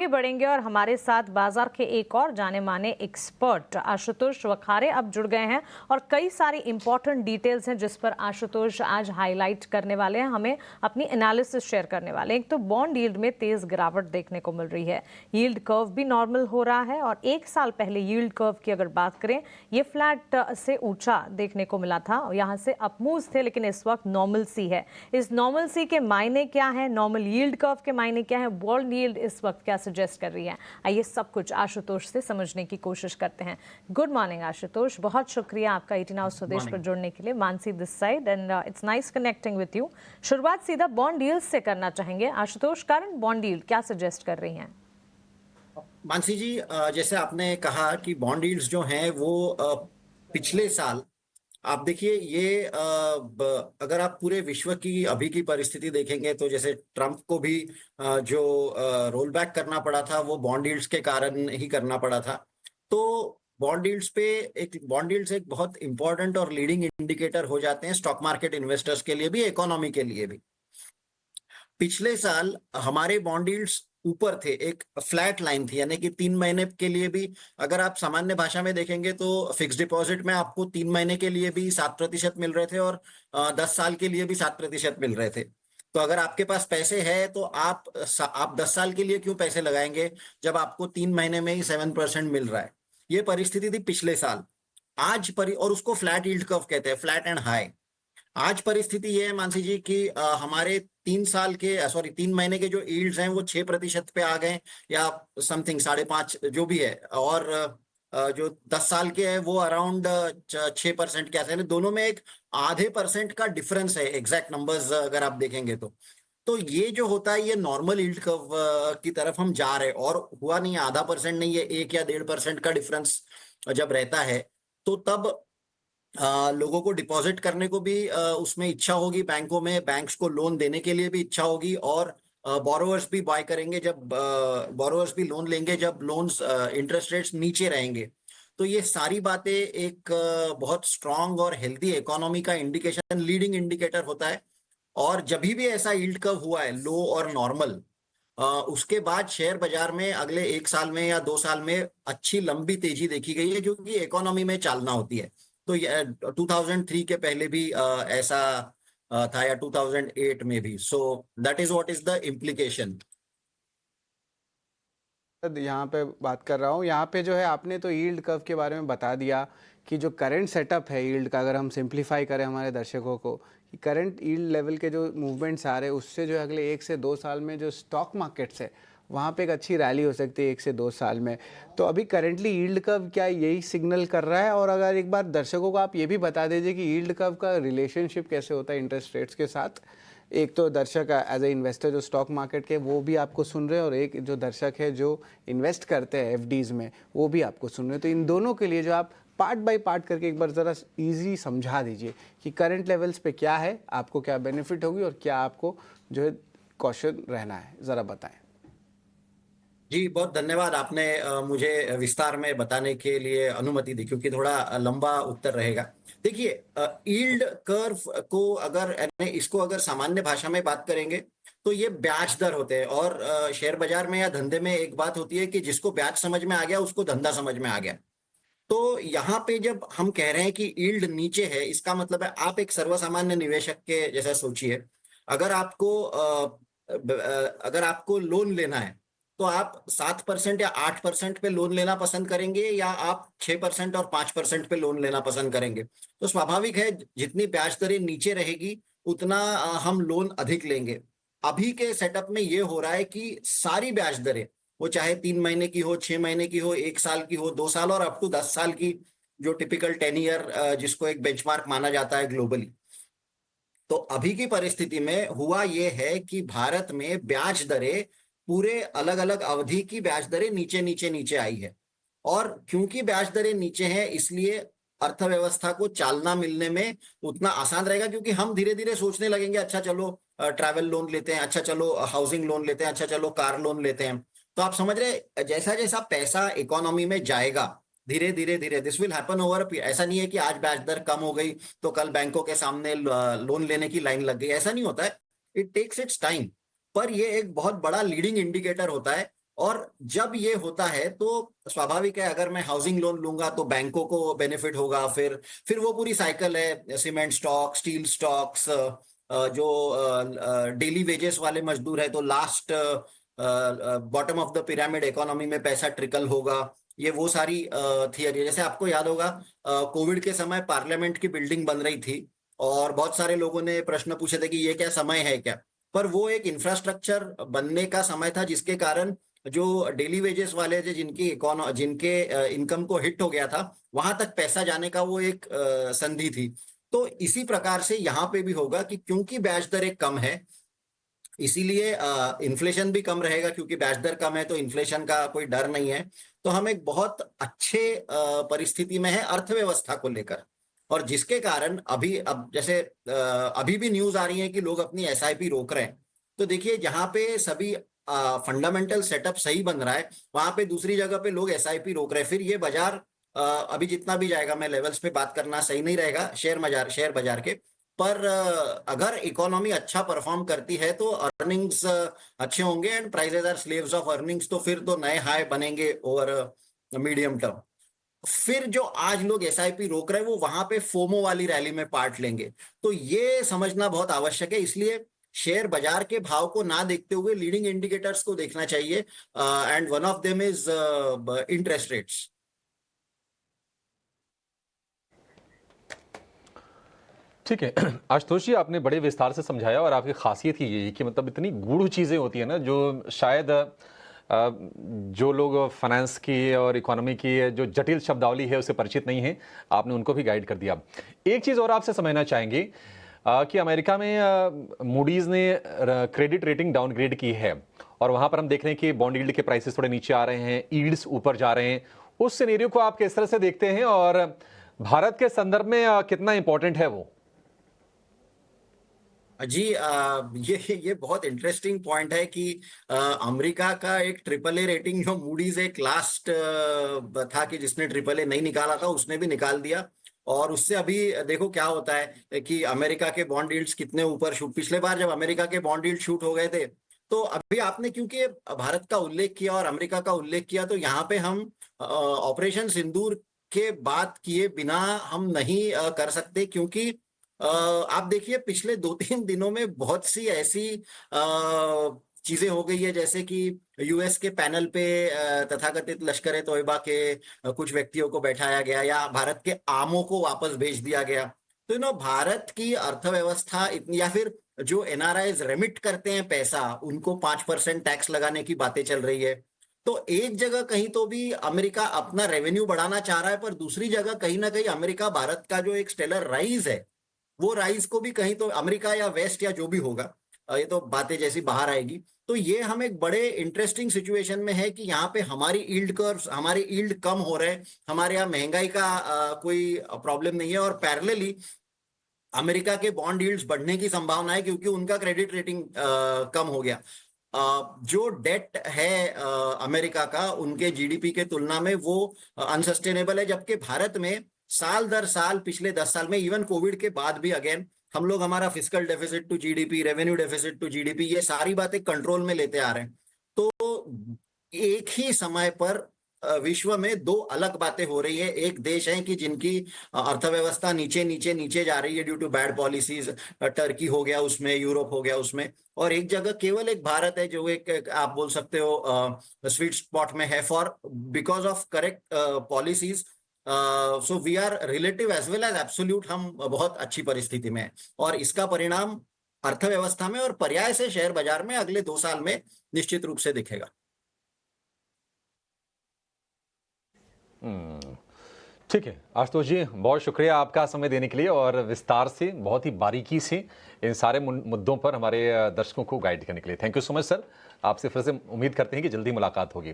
आगे बढ़ेंगे और हमारे साथ बाजार के एक और जाने माने एक्सपर्ट आशुतोष वखारे अब जुड़ गए हैं और कई सारी इंपॉर्टेंट डिटेल्स हैं जिस पर आशुतोष आज हाईलाइट करने वाले हैं, हमें अपनी एनालिसिस शेयर करने वाले हैं। एक तो बॉन्ड यील्ड में तेज गिरावट देखने को मिल रही है, यील्ड कर्व भी नॉर्मल हो रहा है और एक साल पहले यील्ड कर्व की अगर बात करें ये फ्लैट से ऊंचा देखने को मिला था, यहाँ से अपमूव्स थे, लेकिन इस वक्त नॉर्मल सी है। इस नॉर्मल सी के मायने क्या है, नॉर्मल यील्ड कर्व के मायने क्या है, बॉन्ड यील्ड इस वक्त क्या सजेस्ट कर रही है, आइए सब कुछ आशुतोष से समझने की कोशिश करते हैं। गुड मॉर्निंग आशुतोष, बहुत शुक्रिया आपका 18 आवर्स स्वदेश पर जुड़ने के लिए। Mansi this side and it's nice connecting with you. शुरुआत सीधा बॉन्ड यील्ड से करना चाहेंगे। आशुतोष, करंट बॉन्ड यील्ड क्या सजेस्ट कर रही हैं? मानसी जी, जैसे आपने कहा कि बॉन्ड यील्ड्स जो हैं वो पिछले साल आप देखिए ये अगर आप पूरे विश्व की अभी की परिस्थिति देखेंगे तो जैसे ट्रम्प को भी जो रोल बैक करना पड़ा था वो बॉन्ड यील्ड्स के कारण ही करना पड़ा था। तो बॉन्ड यील्ड्स पे बॉन्ड यील्ड्स एक बहुत इंपॉर्टेंट और लीडिंग इंडिकेटर हो जाते हैं स्टॉक मार्केट इन्वेस्टर्स के लिए भी, इकोनॉमी के लिए भी। पिछले साल हमारे बॉन्ड यील्ड्स ऊपर थे, एक फ्लैट लाइन थी, यानी कि 3 महीने के लिए भी अगर आप सामान्य भाषा में देखेंगे तो फिक्स डिपॉजिट में आपको 3 महीने के लिए भी 7% मिल रहे थे और 10 साल के लिए भी 7% मिल रहे थे। तो अगर आपके पास पैसे है तो आप 10 साल के लिए क्यों पैसे लगाएंगे जब आपको 3 महीने में ही 7% मिल रहा है। ये परिस्थिति थी पिछले साल। और उसको फ्लैट यील्ड कर्व कहते हैं, फ्लैट एंड हाई। आज परिस्थिति ये है मानसी जी कि हमारे 3 महीने के जो यील्ड्स हैं वो 6% पे आ गए, या समथिंग 5.5 जो भी है, और जो 10 साल के हैं वो अराउंड 6% के आसपास, दोनों में एक ½ % का डिफरेंस है, एग्जैक्ट नंबर्स अगर आप देखेंगे तो ये जो होता है ये नॉर्मल यील्ड कर्व की तरफ हम जा रहे हैं, और हुआ नहीं है, ½ % नहीं है, 1 या 1.5% का डिफरेंस जब रहता है तो तब लोगों को डिपॉजिट करने को भी उसमें इच्छा होगी, बैंकों में बैंक्स को लोन देने के लिए भी इच्छा होगी, और बोरोवर्स भी बाय करेंगे जब बोरोवर्स भी लोन लेंगे जब लोन्स इंटरेस्ट रेट्स नीचे रहेंगे। तो ये सारी बातें एक बहुत स्ट्रांग और हेल्दी इकोनॉमी का इंडिकेशन, लीडिंग इंडिकेटर होता है। और जब भी ऐसा यील्ड कर्व हुआ है लो और नॉर्मल, उसके बाद शेयर बाजार में अगले 1 साल में या 2 साल में अच्छी लंबी तेजी देखी गई है, क्योंकि इकोनॉमी में चालना होती है। तो 2003 के पहले भी ऐसा था, या 2008 में भी। So that is what is the implication. यहाँ पे बात कर रहा हूँ। यहाँ पे जो है आपने तो यील्ड कर्व के बारे में बता दिया कि जो करंट सेटअप है यील्ड का, अगर हम सिंप्लीफाई करें हमारे दर्शकों को, कि करंट यील्ड लेवल के जो मूवमेंट्स आ रहे हैं उससे जो है अगले 1 से 2 साल में जो स्टॉक मार्केट्स है वहाँ पे एक अच्छी रैली हो सकती है 1 से 2 साल में। तो अभी करंटली यील्ड कर्व क्या यही सिग्नल कर रहा है? और अगर एक बार दर्शकों को आप ये भी बता दीजिए कि यील्ड कर्व का रिलेशनशिप कैसे होता है इंटरेस्ट रेट्स के साथ। एक तो दर्शक एज ए इन्वेस्टर जो स्टॉक मार्केट के वो भी आपको सुन रहे हैं, और एक जो दर्शक है जो इन्वेस्ट करते हैं एफडीज में वो भी आपको सुन रहे हैं। तो इन दोनों के लिए जो आप पार्ट बाय पार्ट करके एक बार ज़रा इजी समझा दीजिए कि करंट लेवल्स पे क्या है, आपको क्या बेनिफिट होगी और क्या आपको जो है कॉशन रहना है, ज़रा बताएं। जी, बहुत धन्यवाद, आपने मुझे विस्तार में बताने के लिए अनुमति दी, क्योंकि थोड़ा लंबा उत्तर रहेगा। देखिए, यील्ड कर्व को अगर इसको अगर सामान्य भाषा में बात करेंगे तो ये ब्याज दर होते हैं, और शेयर बाजार में या धंधे में एक बात होती है कि जिसको ब्याज समझ में आ गया उसको धंधा समझ में आ गया। तो यहाँ पे जब हम कह रहे हैं कि यील्ड नीचे है, इसका मतलब है आप एक सर्वसामान्य निवेशक के जैसा सोचिए। अगर आपको अगर आपको लोन लेना है तो आप 7% या 8% पे लोन लेना पसंद करेंगे, या आप 6% और 5% पे लोन लेना पसंद करेंगे। तो स्वाभाविक है जितनी ब्याज दरें नीचे रहेगी उतना हम लोन अधिक लेंगे। अभी के सेटअप में ये हो रहा है कि सारी ब्याज दरें, वो चाहे 3 महीने की हो, 6 महीने की हो, 1 साल की हो, 2 साल और अप टू 10 साल की, जो टिपिकल 10 ईयर जिसको एक बेंचमार्क माना जाता है ग्लोबली। तो अभी की परिस्थिति में हुआ ये है कि भारत में ब्याज दरें, पूरे अलग अलग अवधि की ब्याज दरें नीचे नीचे नीचे आई है। और क्योंकि ब्याज दरें नीचे हैं इसलिए अर्थव्यवस्था को चालना मिलने में उतना आसान रहेगा, क्योंकि हम धीरे धीरे सोचने लगेंगे, अच्छा चलो ट्रैवल लोन लेते हैं, अच्छा चलो हाउसिंग लोन लेते हैं, अच्छा चलो कार लोन लेते हैं। तो आप समझ रहे, जैसा जैसा पैसा इकोनॉमी में जाएगा धीरे धीरे धीरे दिस विल हैपन ओवर। ऐसा नहीं है कि आज ब्याज दर कम हो गई तो कल बैंकों के सामने लोन लेने की लाइन लग गई, ऐसा नहीं होता है। It takes its time. पर ये एक बहुत बड़ा लीडिंग इंडिकेटर होता है, और जब ये होता है तो स्वाभाविक है, अगर मैं हाउसिंग लोन लूंगा तो बैंकों को बेनिफिट होगा, फिर वो पूरी साइकिल है, सीमेंट स्टॉक, स्टील स्टॉक्स, जो डेली वेजेस वाले मजदूर है तो last bottom of the pyramid economy में पैसा ट्रिकल होगा। ये वो सारी थियरी है। जैसे आपको याद होगा, कोविड के समय पार्लियामेंट की बिल्डिंग बन रही थी और बहुत सारे लोगों ने प्रश्न पूछे थे कि ये क्या समय है क्या, पर वो एक इंफ्रास्ट्रक्चर बनने का समय था जिसके कारण जो डेली वेजेस वाले थे, जिनके इनकम को हिट हो गया था, वहां तक पैसा जाने का वो एक संधि थी। तो इसी प्रकार से यहाँ पे भी होगा कि क्योंकि ब्याज दर एक कम है, इसीलिए इन्फ्लेशन भी कम रहेगा, क्योंकि ब्याज दर कम है तो इन्फ्लेशन का कोई डर नहीं है। तो हम एक बहुत अच्छे परिस्थिति में है अर्थव्यवस्था को लेकर, और जिसके कारण अब जैसे अभी भी न्यूज आ रही है कि लोग अपनी एसआईपी रोक रहे हैं। तो देखिए, जहां पे सभी फंडामेंटल सेटअप सही बन रहा है, वहां पे दूसरी जगह पे लोग एसआईपी रोक रहे हैं। फिर ये बाजार अभी जितना भी जाएगा, मैं लेवल्स पे बात करना सही नहीं रहेगा शेयर बाजार के, पर अगर इकोनॉमी अच्छा परफॉर्म करती है तो अर्निंग्स अच्छे होंगे, and prices are slaves of earnings, तो फिर तो नए हाई बनेंगे ओवर मीडियम टर्म। फिर जो आज लोग एसआईपी रोक रहे हैं वो वहां पे फोमो वाली रैली में पार्ट लेंगे। तो ये समझना बहुत आवश्यक है। इसलिए शेयर बाजार के भाव को ना देखते हुए लीडिंग इंडिकेटर्स को देखना चाहिए, and one of them is interest rates. ठीक है आशुतोष जी, आपने बड़े विस्तार से समझाया और आपकी खासियत ही यही कि मतलब इतनी गूढ़ चीज़ें होती है ना, जो शायद जो लोग फाइनेंस की और इकोनॉमी की जो जटिल शब्दावली है उससे परिचित नहीं है, आपने उनको भी गाइड कर दिया। एक चीज़ और आपसे समझना चाहेंगे कि अमेरिका में मूडीज़ ने क्रेडिट रेटिंग डाउनग्रेड की है और वहाँ पर हम देख रहे हैं कि बॉन्ड यील्ड के प्राइसेस थोड़े नीचे आ रहे हैं, यील्ड्स ऊपर जा रहे हैं। उस सिनेरियो को आप किस तरह से देखते हैं और भारत के संदर्भ में कितना इंपॉर्टेंट है वो? जी, ये बहुत इंटरेस्टिंग पॉइंट है कि अमेरिका का एक ट्रिपल ए रेटिंग, जो मूडीज एक लास्ट था कि जिसने ट्रिपल ए नहीं निकाला था उसने भी निकाल दिया, और उससे अभी देखो क्या होता है कि अमेरिका के बॉन्ड यील्ड्स कितने ऊपर शूट। पिछले बार जब अमेरिका के बॉन्ड यील्ड शूट हो गए थे, तो अभी आपने क्योंकि भारत का उल्लेख किया और अमेरिका का उल्लेख किया, तो यहाँ पे हम ऑपरेशन सिंदूर के बात किए बिना हम नहीं कर सकते, क्योंकि आप देखिए पिछले 2-3 दिनों में बहुत सी ऐसी चीजें हो गई है, जैसे कि यूएस के पैनल पे तथाकथित लश्कर ए तोयबा के कुछ व्यक्तियों को बैठाया गया, या भारत के आमों को वापस भेज दिया गया। तो भारत की अर्थव्यवस्था इतनी, या फिर जो एनआरआईज रेमिट करते हैं पैसा, उनको 5% टैक्स लगाने की बातें चल रही है। तो एक जगह कहीं तो भी अमेरिका अपना रेवेन्यू बढ़ाना चाह रहा है, पर दूसरी जगह कहीं ना कहीं अमेरिका भारत का जो एक स्टेलर राइज है, वो राइज को भी कहीं तो अमेरिका या वेस्ट या जो भी होगा, ये तो बातें जैसी बाहर आएगी। तो ये हम एक बड़े इंटरेस्टिंग सिचुएशन में है कि यहाँ पे हमारी यील्ड कम हो रहे हैं, हमारे यहाँ महंगाई का कोई प्रॉब्लम नहीं है, और पैरेलली अमेरिका के बॉन्ड यील्ड्स बढ़ने की संभावना है, क्योंकि उनका क्रेडिट रेटिंग कम हो गया। जो डेट है अमेरिका का उनके जीडीपी के तुलना में, वो अनसस्टेनेबल है, जबकि भारत में साल दर साल पिछले 10 साल में, इवन कोविड के बाद भी, अगेन हम लोग हमारा fiscal deficit to GDP, revenue deficit to GDP, ये सारी बातें कंट्रोल में लेते आ रहे हैं। तो एक ही समय पर विश्व में दो अलग बातें हो रही है। एक देश है कि जिनकी अर्थव्यवस्था नीचे नीचे नीचे जा रही है due to bad policies, Turkey हो गया उसमें, यूरोप हो गया उसमें, और एक जगह केवल एक भारत है जो एक आप बोल सकते हो स्वीट स्पॉट में है, for because of correct policies. So we are relative as well as absolute, हम बहुत अच्छी परिस्थिति में है, और इसका परिणाम अर्थव्यवस्था में और पर्याय से शेयर बाजार में अगले 2 साल में निश्चित रूप से दिखेगा। ठीक है आशुतोष जी, बहुत शुक्रिया आपका समय देने के लिए और विस्तार से, बहुत ही बारीकी से इन सारे मुद्दों पर हमारे दर्शकों को गाइड करने के लिए। Thank you so much sir. आपसे फिर से उम्मीद करते हैं कि जल्दी मुलाकात होगी।